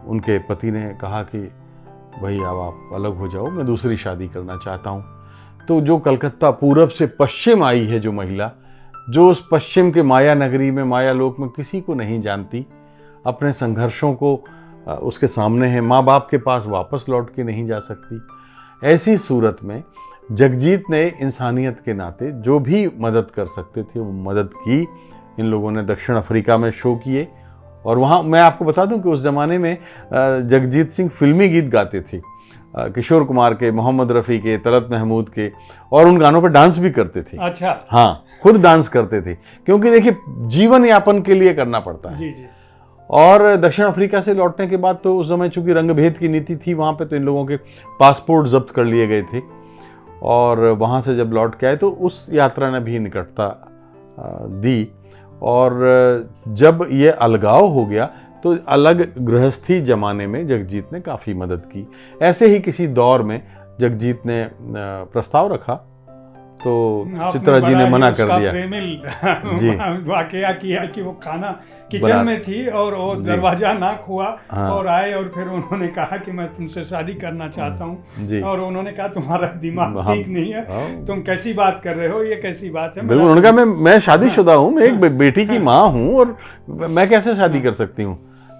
उनके पति ने कहा कि भाई अब आप अलग हो जाओ, मैं दूसरी शादी करना चाहता हूँ। तो जो कलकत्ता पूरब से पश्चिम आई है जो महिला, जो उस पश्चिम के माया नगरी में, माया लोक में किसी को नहीं जानती, अपने संघर्षों को उसके सामने है, माँ बाप के पास वापस लौट के नहीं जा सकती, ऐसी सूरत में जगजीत ने इंसानियत के नाते जो भी मदद कर सकते थे वो मदद की। इन लोगों ने दक्षिण अफ्रीका में शो किए और वहाँ मैं आपको बता दूं कि उस ज़माने में जगजीत सिंह फिल्मी गीत गाते थे, किशोर कुमार के, मोहम्मद रफ़ी के, तलत महमूद के, और उन गानों पर डांस भी करते थे। अच्छा, हाँ, खुद डांस करते थे, क्योंकि देखिए जीवन यापन के लिए करना पड़ता है। जी जी। और दक्षिण अफ्रीका से लौटने के बाद तो उस समय चूंकि रंगभेद की नीति थी वहाँ पे, तो इन लोगों के पासपोर्ट जब्त कर लिए गए थे और वहाँ से जब लौट के आए तो उस यात्रा ने भी निकटता दी। और जब ये अलगाव हो गया तो अलग गृहस्थी जमाने में जगजीत ने काफ़ी मदद की। ऐसे ही किसी दौर में जगजीत ने प्रस्ताव रखा तो चित्रा जी ने मना कर दिया। जी, वाकया किया कि वो खाना किचन में थी और वो दरवाजा नॉक हुआ। हाँ। और आए और फिर उन्होंने कहा कि मैं तुमसे शादी करना चाहता हूँ। और उन्होंने कहा तुम्हारा दिमाग ठीक नहीं है, तुम कैसी बात कर रहे हो, ये कैसी बात है। बिल्कुल, उन्होंने कहा मैं शादीशुदा हूँ, मैं एक बेटी की माँ हूँ और मैं कैसे शादी कर सकती हूँ।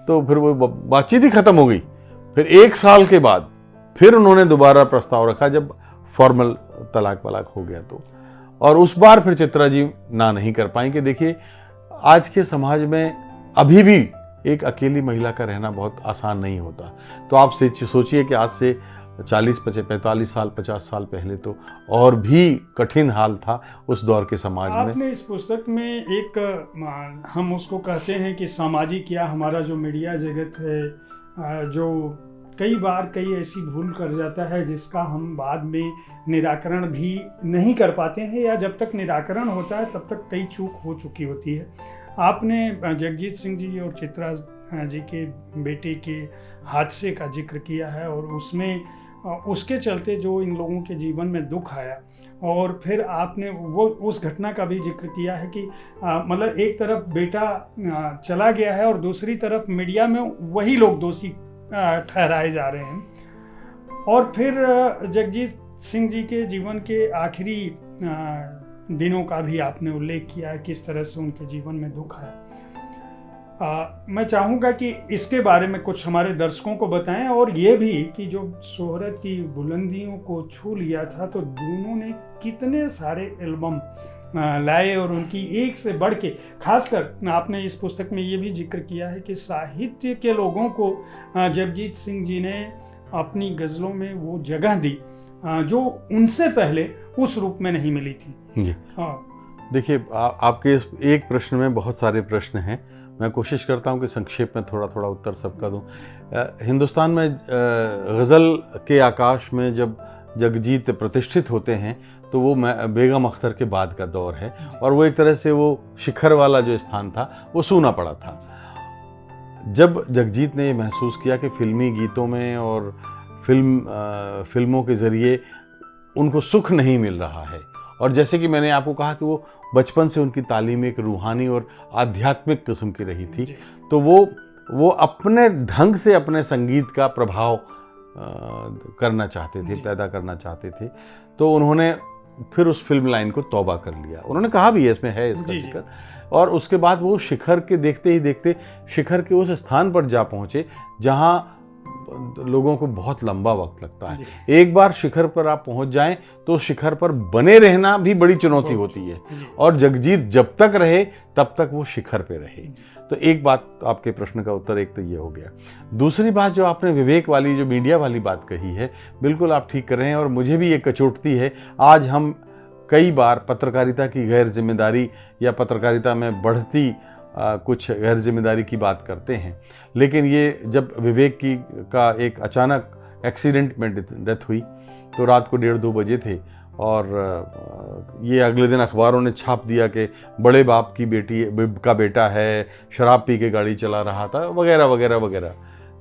तो फिर वो बातचीत ही खत्म हो गई। फिर 1 साल के बाद फिर उन्होंने दोबारा प्रस्ताव रखा जब फॉर्मल तलाक वलाक हो गया तो, और उस बार फिर चित्रा जी ना नहीं कर पाई कि देखिए आज के समाज में अभी भी एक अकेली महिला का रहना बहुत आसान नहीं होता। तो आप सोचिए कि आज से 40-45 साल 50 साल पहले तो और भी कठिन हाल था उस दौर के समाज में। आपने इस पुस्तक में एक, हम उसको कहते हैं कि सामाजिक या हमारा जो मीडिया जगत है, जो कई बार कई ऐसी भूल कर जाता है जिसका हम बाद में निराकरण भी नहीं कर पाते हैं, या जब तक निराकरण होता है तब तक कई चूक हो चुकी होती है। आपने जगजीत सिंह जी और चित्रा जी के बेटे के हादसे का जिक्र किया है और उसमें उसके चलते जो इन लोगों के जीवन में दुख आया, और फिर आपने वो उस घटना का भी जिक्र किया है कि मतलब एक तरफ बेटा चला गया है और दूसरी तरफ मीडिया में वही लोग दोषी ठहराए जा रहे हैं। और फिर जगजीत सिंह जी के जीवन के आखिरी दिनों का भी आपने उल्लेख किया है, किस तरह से उनके जीवन में दुख आया। मैं चाहूँगा कि इसके बारे में कुछ हमारे दर्शकों को बताएं, और ये भी कि जो शोहरत की बुलंदियों को छू लिया था तो दोनों ने कितने सारे एल्बम लाए और उनकी एक से बढ़ के, खासकर आपने इस पुस्तक में ये भी जिक्र किया है कि साहित्य के लोगों को जगजीत सिंह जी ने अपनी गज़लों में वो जगह दी जो उनसे पहले उस रूप में नहीं मिली थी। देखिए, आपके इस एक प्रश्न में बहुत सारे प्रश्न हैं, मैं कोशिश करता हूं कि संक्षेप में थोड़ा थोड़ा उत्तर सबका दूं। हिंदुस्तान में गज़ल के आकाश में जब जगजीत प्रतिष्ठित होते हैं तो वो बेगम अख्तर के बाद का दौर है, और वो एक तरह से वो शिखर वाला जो स्थान था वो सूना पड़ा था। जब जगजीत ने ये महसूस किया कि फिल्मी गीतों में और फिल्मों के ज़रिए उनको सुख नहीं मिल रहा है, और जैसे कि मैंने आपको कहा कि वो बचपन से उनकी तालीम एक रूहानी और आध्यात्मिक किस्म की रही थी, तो वो अपने ढंग से अपने संगीत का प्रभाव करना चाहते थे, पैदा करना चाहते थे। तो उन्होंने फिर उस फिल्म लाइन को तौबा कर लिया। उन्होंने कहा भी है, इसमें है इसका जिक्र। और उसके बाद वो शिखर के देखते ही देखते शिखर के उस स्थान पर जा पहुँचे जहाँ लोगों को बहुत लंबा वक्त लगता है। एक बार शिखर पर आप पहुंच जाएं तो शिखर पर बने रहना भी बड़ी चुनौती होती है, और जगजीत जब तक रहे तब तक वो शिखर पे रहे। तो एक बात, आपके प्रश्न का उत्तर एक तो ये हो गया। दूसरी बात जो आपने विवेक वाली, जो मीडिया वाली बात कही है, बिल्कुल आप ठीक कर रहे हैं, और मुझे भी ये कचोटती है। आज हम कई बार पत्रकारिता की गैर जिम्मेदारी या पत्रकारिता में बढ़ती कुछ गैर जिम्मेदारी की बात करते हैं, लेकिन ये जब विवेक का एक अचानक एक्सीडेंट में डेथ हुई तो रात को 1:30-2 बजे थे, और ये अगले दिन अखबारों ने छाप दिया कि बड़े बाप की बेटा है, शराब पी के गाड़ी चला रहा था, वगैरह वगैरह वगैरह।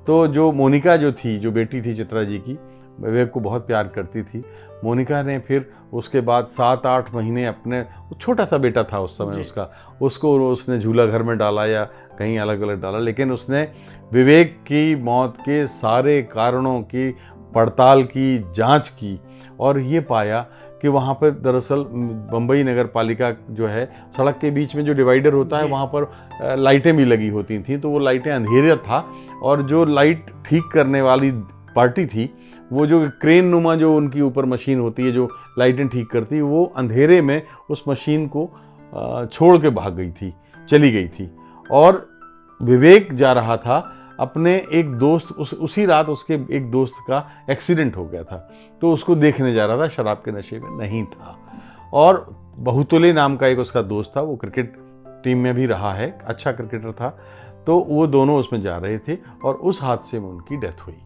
तो जो मोनिका जो बेटी थी चित्रा जी की, विवेक को बहुत प्यार करती थी। मोनिका ने फिर उसके बाद 7-8 महीने अपने, छोटा सा बेटा था उस समय उसको उसने झूला घर में डाला या कहीं अलग अलग डाला, लेकिन उसने विवेक की मौत के सारे कारणों की पड़ताल की, जांच की, और ये पाया कि वहाँ पर दरअसल बम्बई नगर पालिका जो है, सड़क के बीच में जो डिवाइडर होता है वहाँ पर लाइटें भी लगी होती थी, तो वो लाइटें अंधेरा था, और जो लाइट ठीक करने वाली पार्टी थी, वो जो क्रेन नुमा जो उनकी ऊपर मशीन होती है जो लाइटें ठीक करती है, वो अंधेरे में उस मशीन को छोड़ के भाग गई थी, चली गई थी। और विवेक जा रहा था अपने एक दोस्त, उसी रात उसके एक दोस्त का एक्सीडेंट हो गया था, तो उसको देखने जा रहा था, शराब के नशे में नहीं था। और बहुतुले नाम का एक उसका दोस्त था, वो क्रिकेट टीम में भी रहा है, अच्छा क्रिकेटर था, तो वो दोनों उसमें जा रहे थे, और उस हादसे में उनकी डेथ हुई।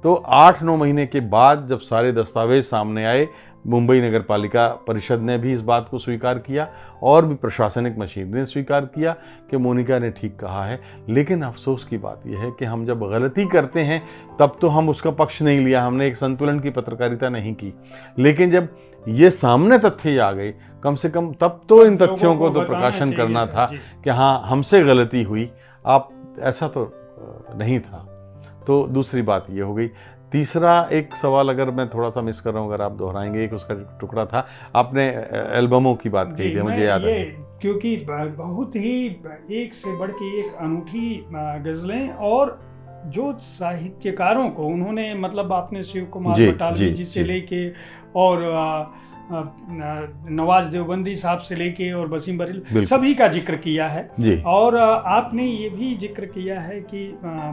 तो 8-9 महीने के बाद जब सारे दस्तावेज सामने आए, मुंबई नगर पालिका परिषद ने भी इस बात को स्वीकार किया, और भी प्रशासनिक मशीनरी ने स्वीकार किया कि मोनिका ने ठीक कहा है। लेकिन अफसोस की बात यह है कि हम जब गलती करते हैं तब तो हम उसका पक्ष नहीं लिया, हमने एक संतुलन की पत्रकारिता नहीं की, लेकिन जब ये सामने तथ्य आ गए, कम से कम तब तो इन तथ्यों को तो प्रकाशन करना था कि हाँ, हमसे गलती हुई, आप ऐसा तो नहीं था। तो दूसरी बात ये हो गई। तीसरा एक सवाल अगर मैं थोड़ा सा मिस कर रहा हूँ, अगर आप दोहराएंगे, एक उसका टुकड़ा था, आपने एल्बमों की बात कही थी, मुझे याद है, क्योंकि बहुत ही एक से बढ़ के एक अनूठी गज़लें, और जो साहित्यकारों को उन्होंने, मतलब आपने शिव कुमार बटालवी जी से लेके और नवाज देवबंदी साहब से लेके और वसीम बरेलवी, सभी का जिक्र किया है। और आपने ये भी जिक्र किया है कि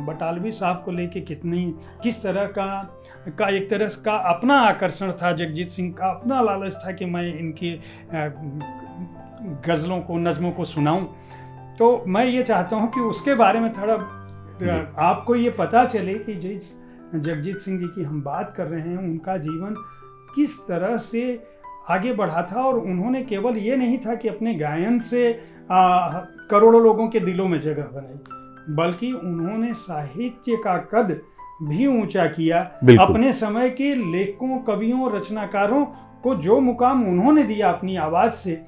बटालवी साहब को लेके किस तरह का एक तरह का अपना आकर्षण था, जगजीत सिंह का अपना लालच था कि मैं इनकी गज़लों को, नज़मों को सुनाऊं। तो मैं ये चाहता हूं कि उसके बारे में थोड़ा आपको ये पता चले कि जिस जगजीत सिंह जी की हम बात कर रहे हैं, उनका जीवन किस तरह से आगे बढ़ा था, और उन्होंने केवल ये नहीं था कि अपने गायन से करोड़ों लोगों के दिलों में जगह बनाई, बल्कि उन्होंने साहित्य का कद भी ऊंचा किया। अपने समय के लेखकों, कवियों, रचनाकारों को जो मुकाम उन्होंने दिया अपनी आवाज़ से,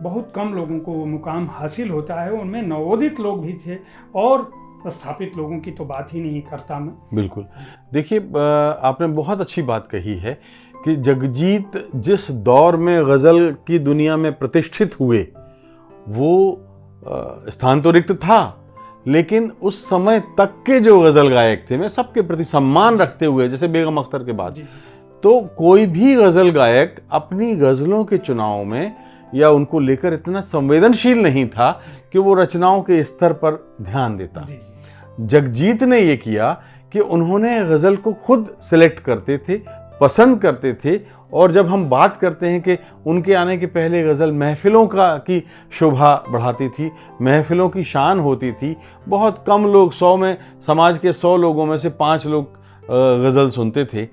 बहुत कम लोगों को वो मुकाम हासिल होता है। उनमें नवोदित लोग भी थे, और स्थापित लोगों की तो बात ही नहीं करता मैं। बिल्कुल। देखिए, आपने बहुत अच्छी बात कही है कि जगजीत जिस दौर में गज़ल की दुनिया में प्रतिष्ठित हुए, वो स्थान तो रिक्त था, लेकिन उस समय तक के जो गज़ल गायक थे, मैं सबके प्रति सम्मान रखते हुए, जैसे बेगम अख्तर के बाद, तो कोई भी गज़ल गायक अपनी गज़लों के चुनाव में या उनको लेकर इतना संवेदनशील नहीं था कि वो रचनाओं के स्तर पर ध्यान देता। जगजीत ने ये किया कि उन्होंने गज़ल को खुद सिलेक्ट करते थे, पसंद करते थे। और जब हम बात करते हैं कि उनके आने के पहले गज़ल महफ़िलों की शोभा बढ़ाती थी, महफ़िलों की शान होती थी। बहुत कम लोग, 100 में, समाज के 100 लोगों में से 5 लोग गज़ल सुनते थे।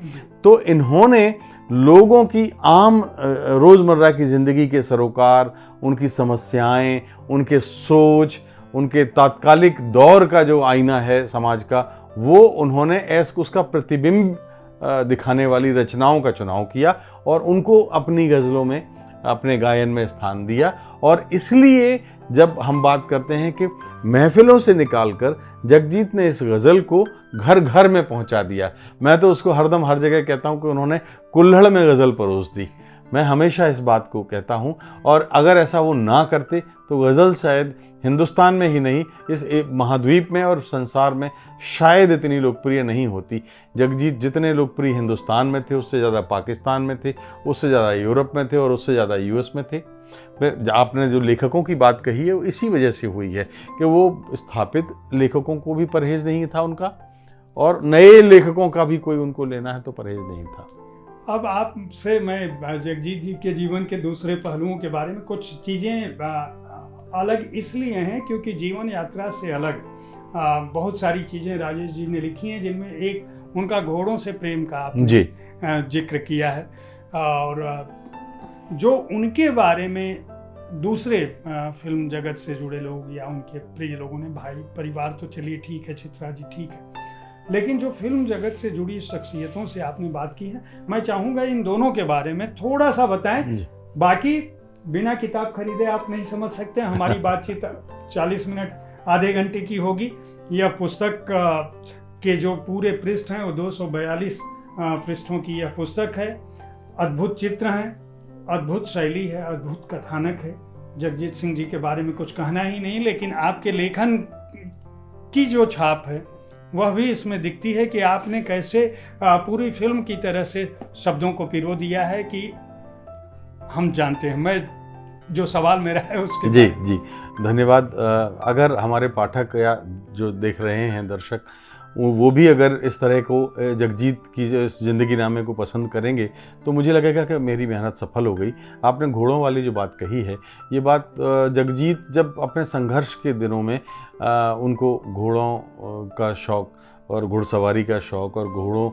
तो इन्होंने लोगों की आम रोज़मर्रा की ज़िंदगी के सरोकार, उनकी समस्याएं, उनके सोच, उनके तात्कालिक दौर का जो आईना है समाज का, वो उन्होंने उसका प्रतिबिंब दिखाने वाली रचनाओं का चुनाव किया और उनको अपनी गज़लों में, अपने गायन में स्थान दिया। और इसलिए जब हम बात करते हैं कि महफ़िलों से निकालकर जगजीत ने इस गज़ल को घर घर में पहुंचा दिया, मैं तो उसको हरदम हर जगह कहता हूं कि उन्होंने कुल्हड़ में गज़ल परोस दी। मैं हमेशा इस बात को कहता हूं, और अगर ऐसा वो ना करते तो गज़ल शायद हिंदुस्तान में ही नहीं, इस महाद्वीप में और संसार में शायद इतनी लोकप्रिय नहीं होती। जगजीत जितने लोकप्रिय हिंदुस्तान में थे, उससे ज़्यादा पाकिस्तान में थे, उससे ज़्यादा यूरोप में थे और उससे ज़्यादा यूएस में थे। आपने जो लेखकों की बात कही है वो इसी वजह से हुई है कि वो स्थापित लेखकों को भी परहेज़ नहीं था उनका, और नए लेखकों का भी कोई उनको लेना है तो परहेज़ नहीं था। अब आपसे मैं जगजीत जी के जीवन के दूसरे पहलुओं के बारे में कुछ चीज़ें अलग इसलिए हैं क्योंकि जीवन यात्रा से अलग बहुत सारी चीज़ें राजेश जी ने लिखी हैं, जिनमें एक उनका घोड़ों से प्रेम का आपने जिक्र किया है, और जो उनके बारे में दूसरे फिल्म जगत से जुड़े लोग या उनके प्रिय लोगों ने, भाई परिवार तो चलिए ठीक है, चित्रा जी ठीक है, लेकिन जो फिल्म जगत से जुड़ी शख्सियतों से आपने बात की है, मैं चाहूँगा इन दोनों के बारे में थोड़ा सा बताएं। बाकी बिना किताब खरीदे आप नहीं समझ सकते, हमारी बातचीत 40 मिनट आधे घंटे की होगी। यह पुस्तक के जो पूरे पृष्ठ हैं वो 242 पृष्ठों की यह पुस्तक है। अद्भुत चित्र हैं, अद्भुत शैली है, अद्भुत कथानक है। जगजीत सिंह जी के बारे में कुछ कहना ही नहीं, लेकिन आपके लेखन की जो छाप है वह भी इसमें दिखती है कि आपने कैसे पूरी फिल्म की तरह से शब्दों को पिरो दिया है कि हम जानते हैं। मैं जो सवाल मेरा है उसके जी धन्यवाद। अगर हमारे पाठक या जो देख रहे हैं दर्शक, वो भी अगर इस तरह को जगजीत की इस ज़िंदगी नामे को पसंद करेंगे तो मुझे लगेगा कि मेरी मेहनत सफल हो गई। आपने घोड़ों वाली जो बात कही है, ये बात जगजीत जब अपने संघर्ष के दिनों में उनको घोड़ों का शौक़ और घुड़सवारी का शौक़ और घोड़ों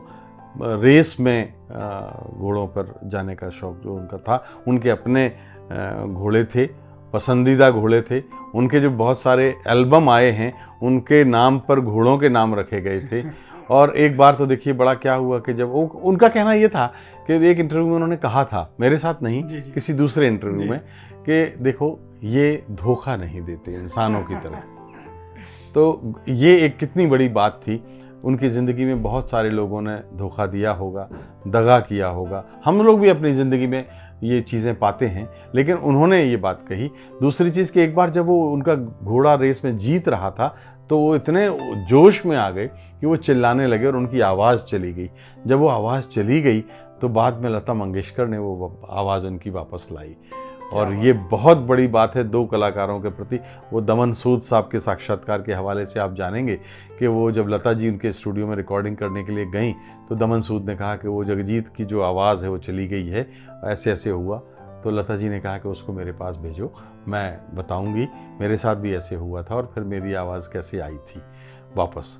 रेस में घोड़ों पर जाने का शौक़ जो उनका था, उनके अपने घोड़े थे, पसंदीदा घोड़े थे, उनके जो बहुत सारे एल्बम आए हैं उनके नाम पर घोड़ों के नाम रखे गए थे। और एक बार तो देखिए बड़ा क्या हुआ कि जब उनका कहना ये था कि एक इंटरव्यू में उन्होंने कहा था, मेरे साथ नहीं किसी दूसरे इंटरव्यू में, कि देखो ये धोखा नहीं देते इंसानों की तरह। तो ये एक कितनी बड़ी बात थी। उनकी ज़िंदगी में बहुत सारे लोगों ने धोखा दिया होगा, दगा किया होगा, हम लोग भी अपनी ज़िंदगी में ये चीज़ें पाते हैं, लेकिन उन्होंने ये बात कही। दूसरी चीज़ कि एक बार जब वो उनका घोड़ा रेस में जीत रहा था तो वो इतने जोश में आ गए कि वो चिल्लाने लगे और उनकी आवाज़ चली गई। जब वो आवाज़ चली गई तो बाद में लता मंगेशकर ने वो आवाज़ उनकी वापस लाई, और ये बहुत बड़ी बात है दो कलाकारों के प्रति। वो दमन सूद साहब के साक्षात्कार के हवाले से आप जानेंगे कि वो जब लता जी उनके स्टूडियो में रिकॉर्डिंग करने के लिए गईं तो दमन सूद ने कहा कि वो जगजीत की जो आवाज़ है वो चली गई है, ऐसे ऐसे हुआ। तो लता जी ने कहा कि उसको मेरे पास भेजो, मैं बताऊंगी मेरे साथ भी ऐसे हुआ था और फिर मेरी आवाज़ कैसे आई थी वापस।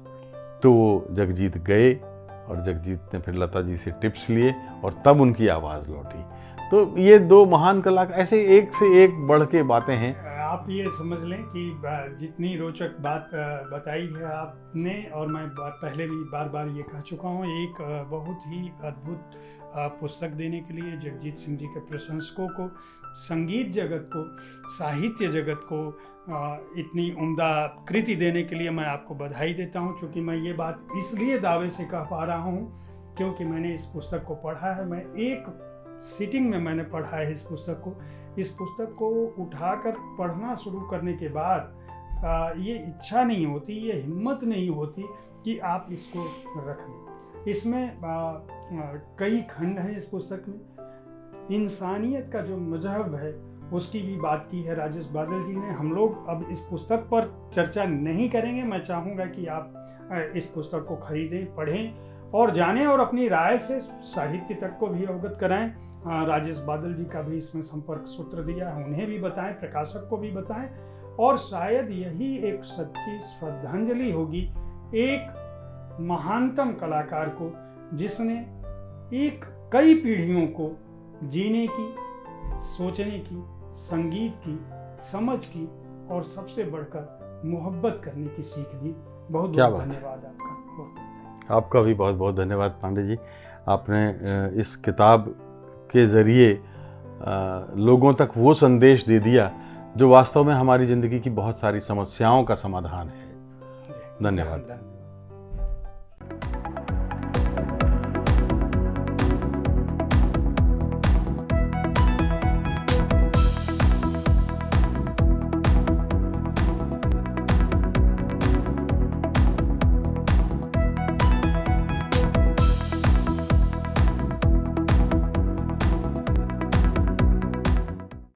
तो वो जगजीत गए और जगजीत ने फिर लता जी से टिप्स लिए और तब उनकी आवाज़ लौटी। तो ये दो महान कलाकार, ऐसे एक से एक बढ़ के बातें हैं। आप ये समझ लें कि जितनी रोचक बात बताई है आपने, और मैं पहले भी बार बार ये कह चुका हूँ, एक बहुत ही अद्भुत पुस्तक देने के लिए जगजीत सिंह जी के प्रशंसकों को, संगीत जगत को, साहित्य जगत को इतनी उम्दा कृति देने के लिए मैं आपको बधाई देता हूँ। क्योंकि मैं ये बात इसलिए दावे से कह पा रहा हूँ क्योंकि मैंने इस पुस्तक को पढ़ा है। मैं एक सीटिंग में मैंने पढ़ा है इस पुस्तक को। इस पुस्तक को उठाकर पढ़ना शुरू करने के बाद ये इच्छा नहीं होती, ये हिम्मत नहीं होती कि आप इसको रख लें। इसमें कई खंड हैं इस पुस्तक में। इंसानियत का जो मजहब है उसकी भी बात की है राजेश बादल जी ने। हम लोग अब इस पुस्तक पर चर्चा नहीं करेंगे। मैं चाहूँगा कि आप इस पुस्तक को खरीदें, पढ़ें और जानें और अपनी राय से साहित्य तक को भी अवगत कराएं। राजेश बादल जी का भी इसमें संपर्क सूत्र दिया है, उन्हें भी बताएं, प्रकाशक को भी बताएं। और शायद यही एक सच्ची श्रद्धांजलि होगी एक महानतम कलाकार को, जिसने कई पीढ़ियों को जीने की, सोचने की, संगीत की, समझ की और सबसे बढ़कर मोहब्बत करने की सीख दी। बहुत बहुत धन्यवाद आपका। आपका भी बहुत बहुत धन्यवाद पांडे जी। आपने इस किताब के ज़रिए लोगों तक वो संदेश दे दिया जो वास्तव में हमारी ज़िंदगी की बहुत सारी समस्याओं का समाधान है। धन्यवाद।